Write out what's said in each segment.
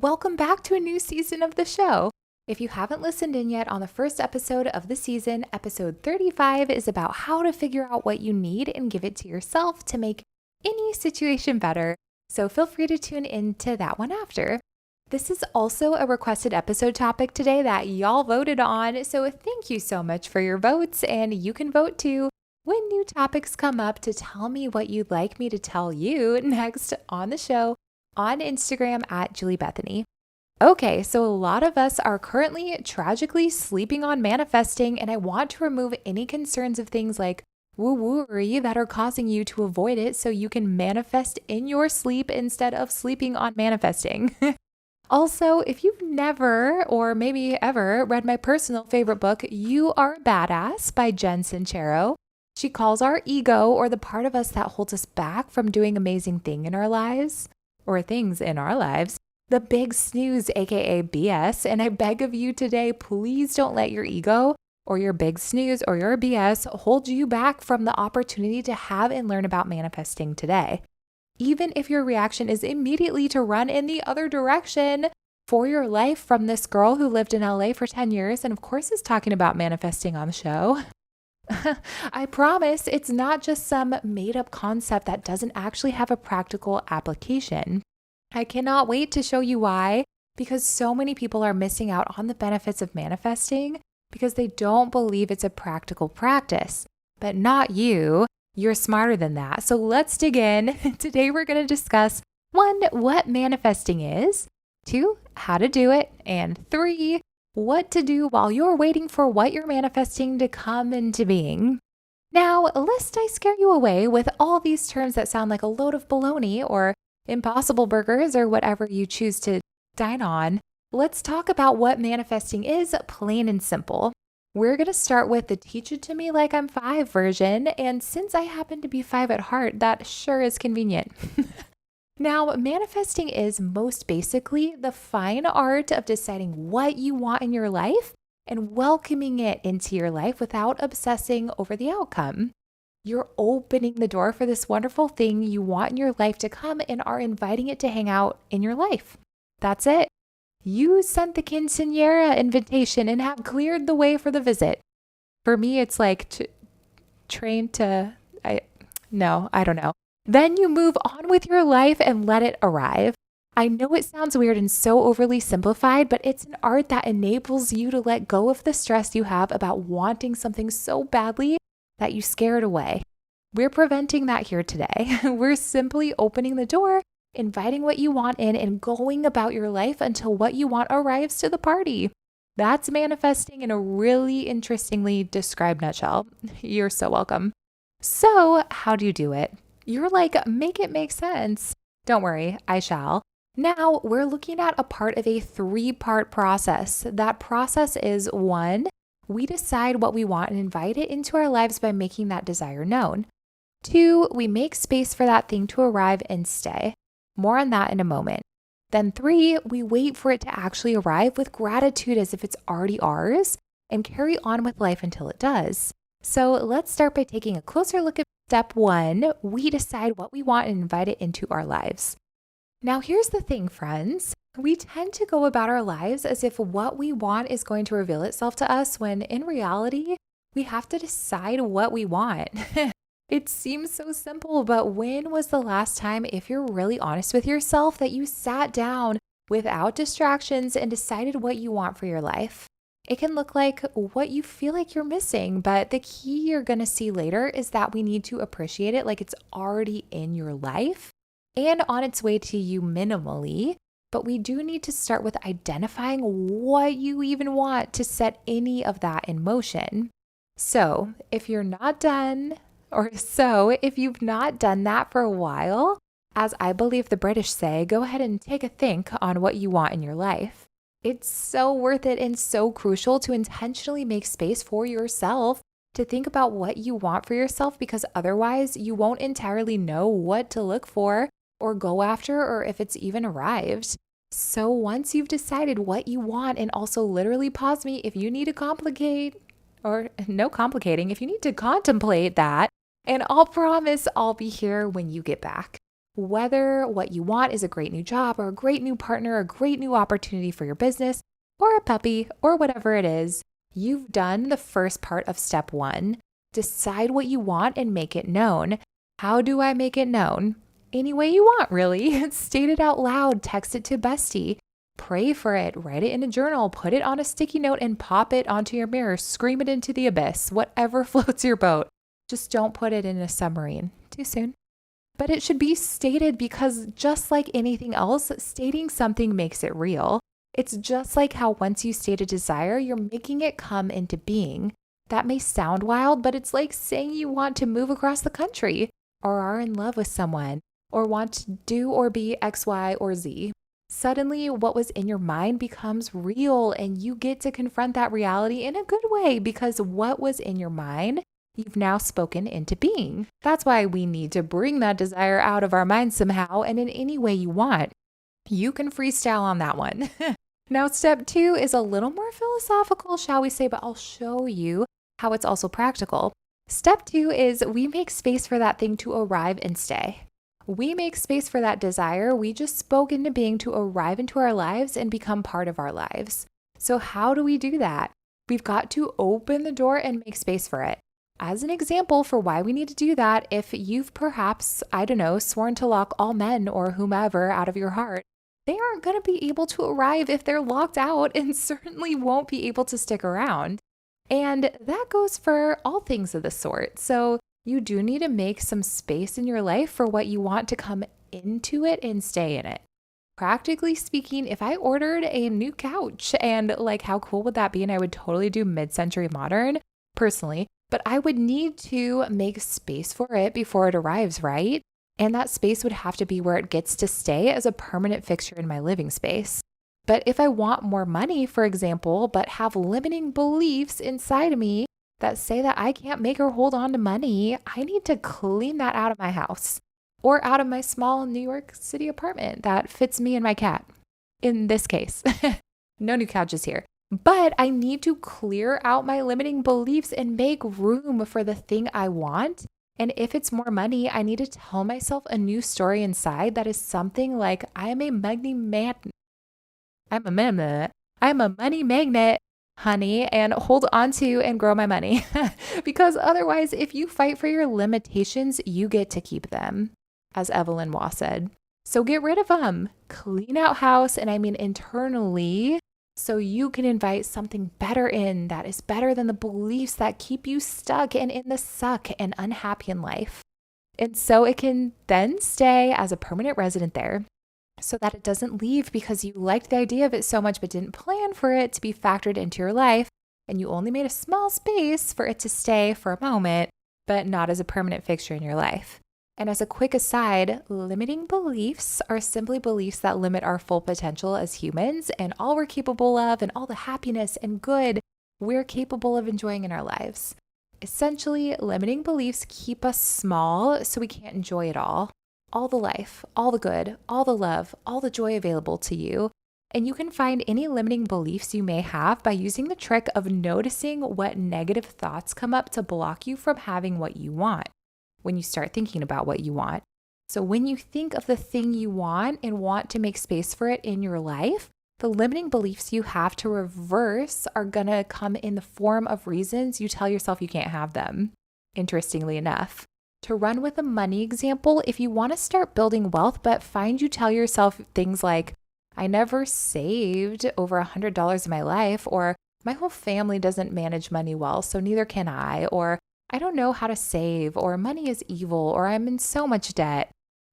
welcome back to a new season of the show. If you haven't listened in yet on the first episode of the season, episode 35 is about how to figure out what you need and give it to yourself to make any situation better. So feel free to tune into that one after. This is also a requested episode topic today that y'all voted on, so thank you so much for your votes, and you can vote too when new topics come up to tell me what you'd like me to tell you next on the show on Instagram at Julie Bethany. Okay, so a lot of us are currently tragically sleeping on manifesting, and I want to remove any concerns of things like woo-wooery that are causing you to avoid it so you can manifest in your sleep instead of sleeping on manifesting. Also, if you've never or maybe ever read my personal favorite book, You Are a Badass by Jen Sincero, she calls our ego, or the part of us that holds us back from doing amazing things in our lives, the big snooze, aka BS. And I beg of you today, please don't let your ego or your big snooze or your BS hold you back from the opportunity to have and learn about manifesting today. Even if your reaction is immediately to run in the other direction for your life from this girl who lived in LA for 10 years and of course is talking about manifesting on the show. I promise it's not just some made-up concept that doesn't actually have a practical application. I cannot wait to show you why, because so many people are missing out on the benefits of manifesting because they don't believe it's a practical practice. But not you. You're smarter than that. So let's dig in. Today we're going to discuss 1, what manifesting is, 2, how to do it, and 3, what to do while you're waiting for what you're manifesting to come into being. Now, lest I scare you away with all these terms that sound like a load of baloney or impossible burgers or whatever you choose to dine on, let's talk about what manifesting is, plain and simple. We're going to start with the teach it to me like I'm 5 version, and since I happen to be 5 at heart, that sure is convenient. Now, manifesting is most basically the fine art of deciding what you want in your life and welcoming it into your life without obsessing over the outcome. You're opening the door for this wonderful thing you want in your life to come and are inviting it to hang out in your life. That's it. You sent the quinceañera invitation and have cleared the way for the visit. For me, it's like I don't know. Then you move on with your life and let it arrive. I know it sounds weird and so overly simplified, but it's an art that enables you to let go of the stress you have about wanting something so badly that you scare it away. We're preventing that here today. We're simply opening the door, inviting what you want in, and going about your life until what you want arrives to the party. That's manifesting in a really interestingly described nutshell. You're so welcome. So, how do you do it? You're like, make it make sense. Don't worry, I shall. Now, we're looking at a part of a 3-part process. That process is 1, we decide what we want and invite it into our lives by making that desire known. 2, we make space for that thing to arrive and stay. More on that in a moment. Then 3, we wait for it to actually arrive with gratitude as if it's already ours and carry on with life until it does. So let's start by taking a closer look at step 1. We decide what we want and invite it into our lives. Now here's the thing, friends. We tend to go about our lives as if what we want is going to reveal itself to us when in reality, we have to decide what we want. It seems so simple, but when was the last time, if you're really honest with yourself, that you sat down without distractions and decided what you want for your life? It can look like what you feel like you're missing, but the key you're going to see later is that we need to appreciate it like it's already in your life and on its way to you minimally. But we do need to start with identifying what you even want to set any of that in motion. So if you've not done that for a while, as I believe the British say, go ahead and take a think on what you want in your life. It's so worth it and so crucial to intentionally make space for yourself to think about what you want for yourself, because otherwise you won't entirely know what to look for or go after, or if it's even arrived. So once you've decided what you want, and also literally pause me if you need to complicate, or no complicating, if you need to contemplate that, and I'll promise I'll be here when you get back. Whether what you want is a great new job or a great new partner, a great new opportunity for your business, or a puppy, or whatever it is, you've done the first part of step 1. Decide what you want and make it known. How do I make it known? Any way you want, really. State it out loud, text it to bestie, pray for it, write it in a journal, put it on a sticky note and pop it onto your mirror, scream it into the abyss, whatever floats your boat. Just don't put it in a submarine. Too soon. But it should be stated because just like anything else, stating something makes it real. It's just like how once you state a desire, you're making it come into being. That may sound wild, but it's like saying you want to move across the country, or are in love with someone, or want to do or be X, Y, or Z. Suddenly, what was in your mind becomes real, and you get to confront that reality in a good way because what was in your mind, you've now spoken into being. That's why we need to bring that desire out of our mind somehow and in any way you want. You can freestyle on that one. Now, step 2 is a little more philosophical, shall we say, but I'll show you how it's also practical. Step 2 is we make space for that thing to arrive and stay. We make space for that desire we just spoke into being to arrive into our lives and become part of our lives. So how do we do that? We've got to open the door and make space for it. As an example for why we need to do that, if you've perhaps, sworn to lock all men or whomever out of your heart, they aren't going to be able to arrive if they're locked out and certainly won't be able to stick around. And that goes for all things of the sort. So you do need to make some space in your life for what you want to come into it and stay in it. Practically speaking, if I ordered a new couch and how cool would that be? And I would totally do mid-century modern personally, but I would need to make space for it before it arrives, right? And that space would have to be where it gets to stay as a permanent fixture in my living space. But if I want more money, for example, but have limiting beliefs inside of me that say that I can't make or hold on to money, I need to clean that out of my house or out of my small New York City apartment that fits me and my cat. In this case, no new couches here. But I need to clear out my limiting beliefs and make room for the thing I want. And if it's more money, I need to tell myself a new story inside that is something like I am a money magnet, honey, and hold on to and grow my money. Because otherwise, if you fight for your limitations, you get to keep them, as Evelyn Waugh said. So get rid of them, clean out house, and I mean internally, so you can invite something better in that is better than the beliefs that keep you stuck and in the suck and unhappy in life. And so it can then stay as a permanent resident there so that it doesn't leave because you liked the idea of it so much but didn't plan for it to be factored into your life. And you only made a small space for it to stay for a moment, but not as a permanent fixture in your life. And as a quick aside, limiting beliefs are simply beliefs that limit our full potential as humans and all we're capable of and all the happiness and good we're capable of enjoying in our lives. Essentially, limiting beliefs keep us small so we can't enjoy it all the life, all the good, all the love, all the joy available to you. And you can find any limiting beliefs you may have by using the trick of noticing what negative thoughts come up to block you from having what you want when you start thinking about what you want. So when you think of the thing you want and want to make space for it in your life, the limiting beliefs you have to reverse are going to come in the form of reasons you tell yourself you can't have them, interestingly enough. To run with a money example, if you want to start building wealth, but find you tell yourself things like, I never saved over $100 in my life, or my whole family doesn't manage money well, so neither can I, or I don't know how to save, or money is evil, or I'm in so much debt.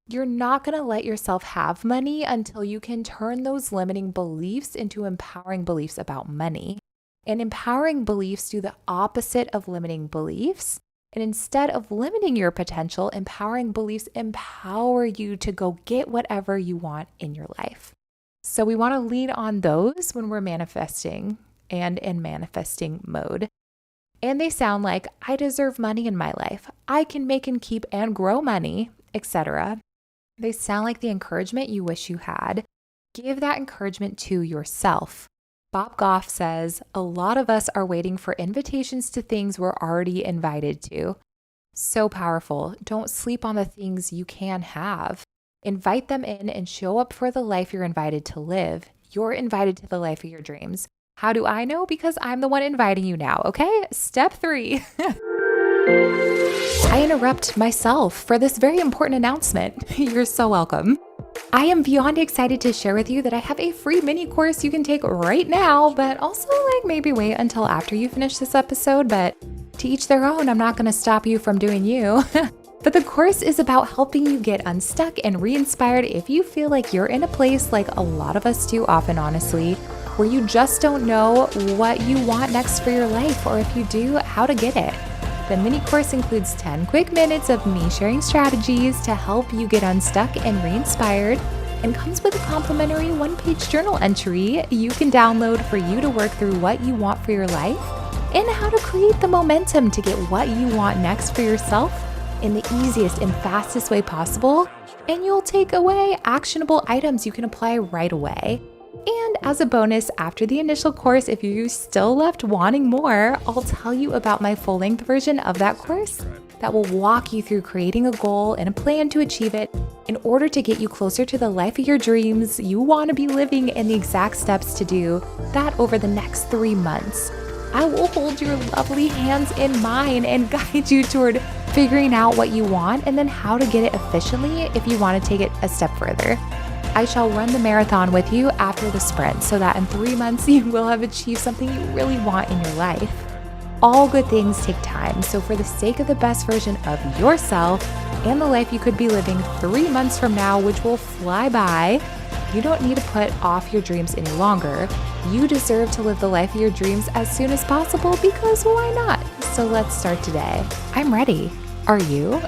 You're not going to let yourself have money until you can turn those limiting beliefs into empowering beliefs about money. And empowering beliefs do the opposite of limiting beliefs. And instead of limiting your potential, empowering beliefs empower you to go get whatever you want in your life. So we want to lean on those when we're manifesting and in manifesting mode. And they sound like, I deserve money in my life. I can make and keep and grow money, etc. They sound like the encouragement you wish you had. Give that encouragement to yourself. Bob Goff says, a lot of us are waiting for invitations to things we're already invited to. So powerful. Don't sleep on the things you can have. Invite them in and show up for the life you're invited to live. You're invited to the life of your dreams. How do I know? Because I'm the one inviting you now, okay? Step 3. I interrupt myself for this very important announcement. You're so welcome. I am beyond excited to share with you that I have a free mini course you can take right now, but also maybe wait until after you finish this episode, but to each their own. I'm not going to stop you from doing you. But the course is about helping you get unstuck and re-inspired if you feel like you're in a place, like a lot of us do often, honestly, where you just don't know what you want next for your life, or if you do, how to get it. The mini course includes 10 quick minutes of me sharing strategies to help you get unstuck and re-inspired, and comes with a complimentary one-page journal entry you can download for you to work through what you want for your life and how to create the momentum to get what you want next for yourself in the easiest and fastest way possible. And you'll take away actionable items you can apply right away. And as a bonus, after the initial course, if you still left wanting more, I'll tell you about my full-length version of that course that will walk you through creating a goal and a plan to achieve it in order to get you closer to the life of your dreams you want to be living, and the exact steps to do that over the next 3 months. I will hold your lovely hands in mine and guide you toward figuring out what you want and then how to get it efficiently if you want to take it a step further. I shall run the marathon with you after the sprint so that in 3 months you will have achieved something you really want in your life. All good things take time, so for the sake of the best version of yourself and the life you could be living 3 months from now, which will fly by, you don't need to put off your dreams any longer. You deserve to live the life of your dreams as soon as possible, because why not? So let's start today. I'm ready. Are you?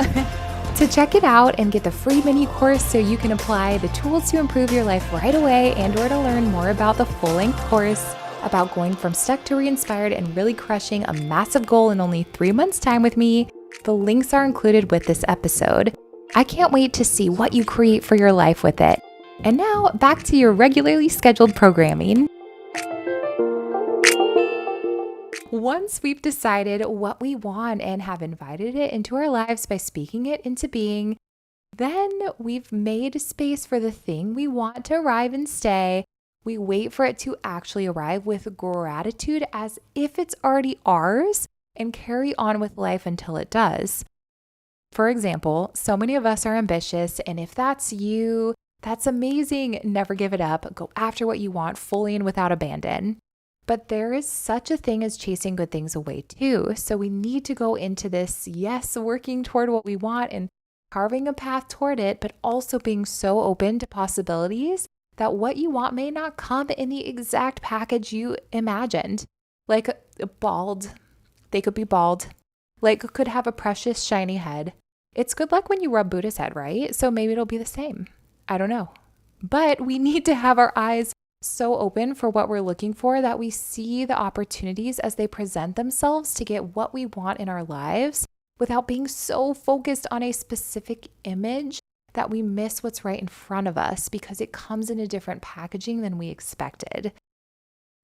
To check it out and get the free mini course so you can apply the tools to improve your life right away, and or to learn more about the full-length course about going from stuck to re-inspired and really crushing a massive goal in only 3 months' time with me, the links are included with this episode. I can't wait to see what you create for your life with it. And now back to your regularly scheduled programming. Once we've decided what we want and have invited it into our lives by speaking it into being, then we've made space for the thing we want to arrive and stay. We wait for it to actually arrive with gratitude as if it's already ours, and carry on with life until it does. For example, so many of us are ambitious, and if that's you, that's amazing. Never give it up. Go after what you want fully and without abandon. But there is such a thing as chasing good things away too. So we need to go into this, yes, working toward what we want and carving a path toward it, but also being so open to possibilities that what you want may not come in the exact package you imagined. Like bald. They could be bald. Like could have a precious shiny head. It's good luck when you rub Buddha's head, right? So maybe it'll be the same. I don't know. But we need to have our eyes so open for what we're looking for that we see the opportunities as they present themselves to get what we want in our lives, without being so focused on a specific image that we miss what's right in front of us because it comes in a different packaging than we expected.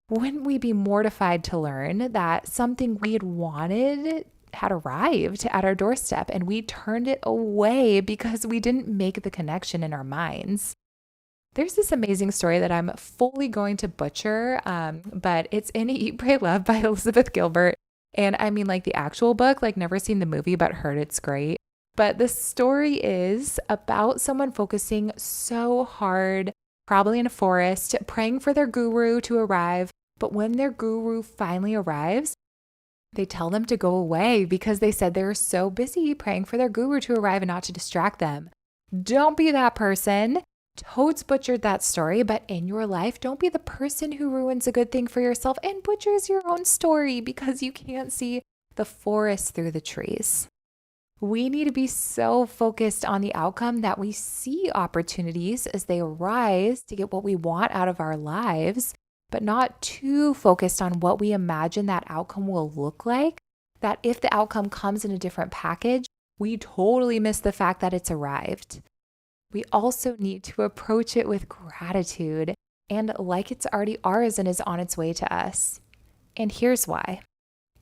Wouldn't we be mortified to learn that something we had wanted had arrived at our doorstep and we turned it away because we didn't make the connection in our minds? There's this amazing story that I'm fully going to butcher, but it's in Eat, Pray, Love by Elizabeth Gilbert. And I mean like the actual book, like never seen the movie, but heard it's great. But the story is about someone focusing so hard, probably in a forest, praying for their guru to arrive. But when their guru finally arrives, they tell them to go away because they said they were so busy praying for their guru to arrive and not to distract them. Don't be that person. Toads butchered that story, but in your life, don't be the person who ruins a good thing for yourself and butchers your own story because you can't see the forest through the trees. We need to be so focused on the outcome that we see opportunities as they arise to get what we want out of our lives, but not too focused on what we imagine that outcome will look like, that if the outcome comes in a different package, we totally miss the fact that it's arrived. We also need to approach it with gratitude and like it's already ours and is on its way to us. And here's why.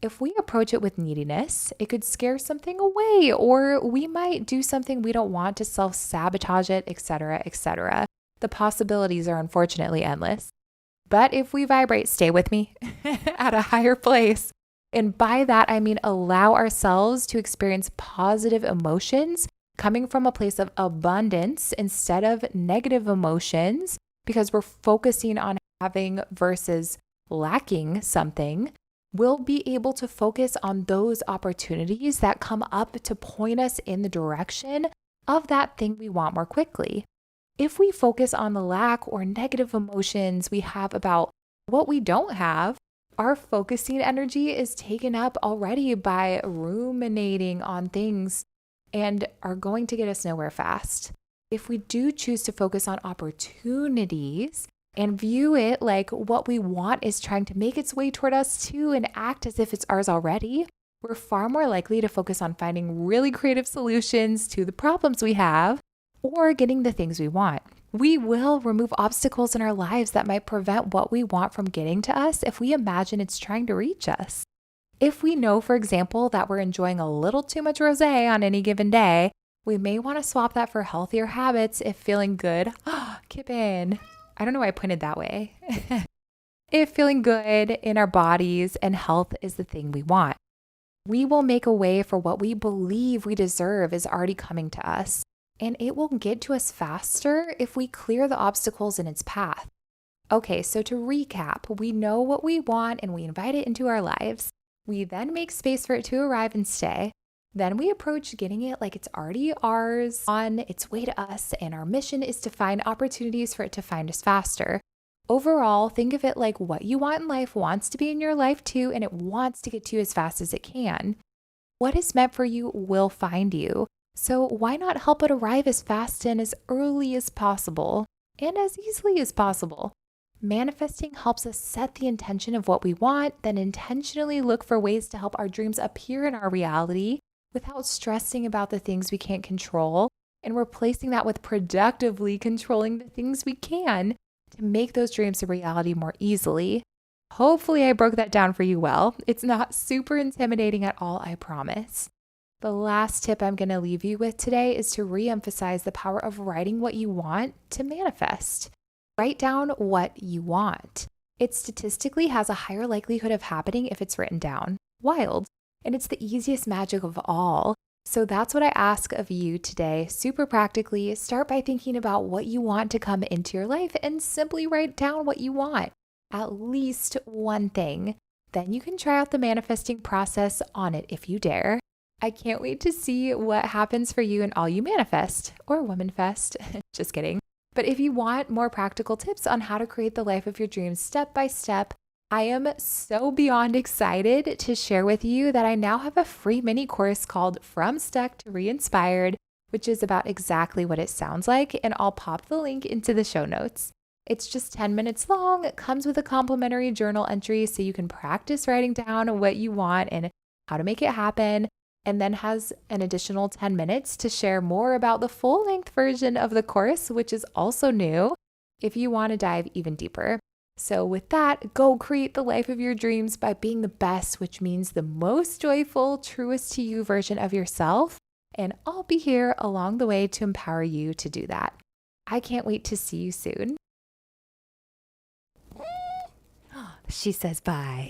If we approach it with neediness, it could scare something away, or we might do something we don't want to self-sabotage it, etc., etc. The possibilities are unfortunately endless. But if we vibrate, stay with me, at a higher place, and by that I mean allow ourselves to experience positive emotions coming from a place of abundance instead of negative emotions, because we're focusing on having versus lacking something, we'll be able to focus on those opportunities that come up to point us in the direction of that thing we want more quickly. If we focus on the lack or negative emotions we have about what we don't have, our focusing energy is taken up already by ruminating on things and are going to get us nowhere fast. If we do choose to focus on opportunities and view it like what we want is trying to make its way toward us too and act as if it's ours already, we're far more likely to focus on finding really creative solutions to the problems we have or getting the things we want. We will remove obstacles in our lives that might prevent what we want from getting to us if we imagine it's trying to reach us. If we know, for example, that we're enjoying a little too much rosé on any given day, we may want to swap that for healthier habits if feeling good. Kip in. I don't know why I pointed that way. If feeling good in our bodies and health is the thing we want, we will make a way for what we believe we deserve is already coming to us. And it will get to us faster if we clear the obstacles in its path. Okay, so to recap, we know what we want and we invite it into our lives. We then make space for it to arrive and stay. Then we approach getting it like it's already ours, on its way to us, and our mission is to find opportunities for it to find us faster. Overall, think of it like what you want in life wants to be in your life too, and it wants to get to you as fast as it can. What is meant for you will find you. So why not help it arrive as fast and as early as possible, and as easily as possible? Manifesting helps us set the intention of what we want, then intentionally look for ways to help our dreams appear in our reality without stressing about the things we can't control, and replacing that with productively controlling the things we can to make those dreams a reality more easily. Hopefully I broke that down for you well. It's not super intimidating at all, I promise. The last tip I'm going to leave you with today is to re-emphasize the power of writing what you want to manifest. Write down what you want. It statistically has a higher likelihood of happening if it's written down. Wild. And it's the easiest magic of all. So that's what I ask of you today. Super practically, start by thinking about what you want to come into your life and simply write down what you want. At least one thing. Then you can try out the manifesting process on it if you dare. I can't wait to see what happens for you and all you manifest or womanfest. Just kidding. But if you want more practical tips on how to create the life of your dreams step by step, I am so beyond excited to share with you that I now have a free mini course called From Stuck to Re-Inspired, which is about exactly what it sounds like, and I'll pop the link into the show notes. It's just 10 minutes long. It comes with a complimentary journal entry so you can practice writing down what you want and how to make it happen, and then has an additional 10 minutes to share more about the full-length version of the course, which is also new, if you want to dive even deeper. So with that, go create the life of your dreams by being the best, which means the most joyful, truest to you version of yourself, and I'll be here along the way to empower you to do that. I can't wait to see you soon. She says bye.